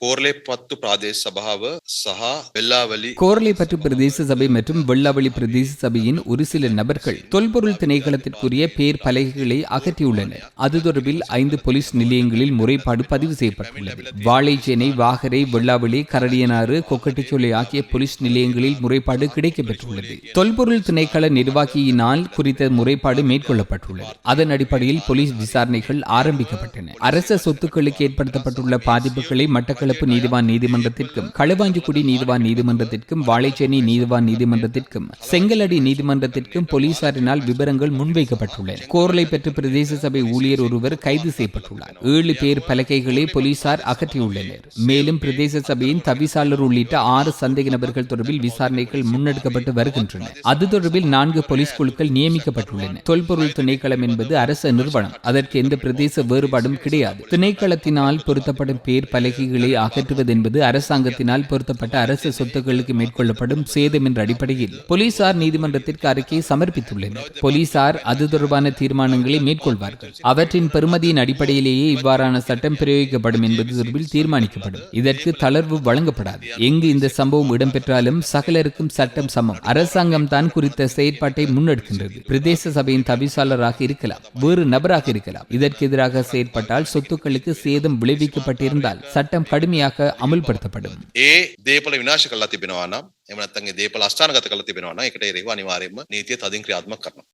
கோர்லேப்பத்து பிரதேச சபாව සහ வெல்லாவலி கோர்லைப்பற்று பிரதேச சபை மற்றும் வெள்ளாவளி பிரதேச சபையின் ஒரு சில நபர்கள் தொல்பொருள் திணைக்களத்திற்குரிய பேர் பலகைகளை அகற்றியுள்ளனர். அது தொடர்பில் 5 போலீஸ் நிலையங்களில் முறைப்பாடு பதிவு செய்யப்பட்டுள்ளது. வாழைச்சேனை, வாகரை, வெள்ளாவளி, கரடியனாறு, கொக்கட்டிச்சோலை ஆகிய போலீஸ் நிலையங்களில் முறைப்பாடு கிடைக்கப்பெற்றுள்ளது. தொல்பொருள் திணைக்கள நிர்வாகியினால் குறித்த முறைப்பாடு மேற்கொள்ளப்பட்டுள்ளது. அதன் அடிப்படையில் போலீஸ் விசாரணைகள் ஆரம்பிக்கப்பட்டன. அரச சொத்துக்களுக்கு ஏற்படுத்தப்பட்டுள்ள பாதிப்புகளை மட்டக்களப்பு நீதிவான் நீதிமன்றத்திற்கும், களுவாஞ்சிக்குடி நீதிவான் நீதிமன்றத்திற்கும், வாழைச்சேனை நீதிவான் நீதிமன்றத்திற்கும், செங்கலடி நீதிமன்றத்திற்கும் போலீசாரினால் விவரங்கள் முன்வைக்கப்பட்டுள்ளன. கோர்லைப்பற்று பிரதேச சபை ஊழியர் ஒருவர் கைது செய்யப்பட்டுள்ளார். 7 பேர் பலகைகளை போலீசார் அகற்றியுள்ளனர். மேலும் பிரதேச சபையின் தவிசாளர் உள்ளிட்ட 6 சந்தேக நபர்கள் தொடர்பில் விசாரணைகள் முன்னெடுக்கப்பட்டு வருகின்றன. அது தொடர்பில் 4 போலீஸ் குழுக்கள் நியமிக்கப்பட்டுள்ளன. தொல்பொருள் திணைக்களம் என்பது அரச நிறுவனம். அதற்கு எந்த பிரதேச வேறுபாடும் கிடையாது. திணைக்களத்தினால் பொருத்தப்படும் பேர் பலகைகளை அகற்றுவது என்பது அரசாங்கத்தினால் பொருத்தப்பட்ட அரசு சொத்துக்களுக்கு மேற்கொள்ளப்படும் சேதம் என்ற அடிப்படையில் போலீசார் நீதிமன்றத்திற்கு அறிக்கையை சமர்ப்பித்துள்ளனர். போலீசார் அது தொடர்பான தீர்மானங்களை மேற்கொள்வார்கள். அவற்றின் பெறுமதியின் அடிப்படையிலேயே இவ்வாறான சட்டம் பிரயோகிக்கப்படும் என்பது தொடர்பில் தீர்மானிக்கப்படும். இதற்கு தளர்வு வழங்கப்படாது. எங்கு இந்த சம்பவம் இடம்பெற்றாலும் சகலருக்கும் சட்டம் சமம். அரசாங்கம் தான் குறித்த செயற்பாட்டை முன்னெடுக்கின்றது. பிரதேச சபையின் தவிசாளராக இருக்கலாம், வேறு நபராக இருக்கலாம். இதற்கு எதிராக செயற்பட்டால், சொத்துக்களுக்கு சேதம் விளைவிக்கப்பட்டிருந்தால் சட்டம் கடுமையாக அமல்படுத்தப்படும். දේපල විනාශ කරලා තිබෙනවා නම් එහෙම නැත්නම් ඒ දේපල අස්ථානගත කරලා තිබෙනවා නම් ඒකට එරෙහිව අනිවාර්යයෙන්ම නීතිය තදින් ක්‍රියාත්මක කරනවා.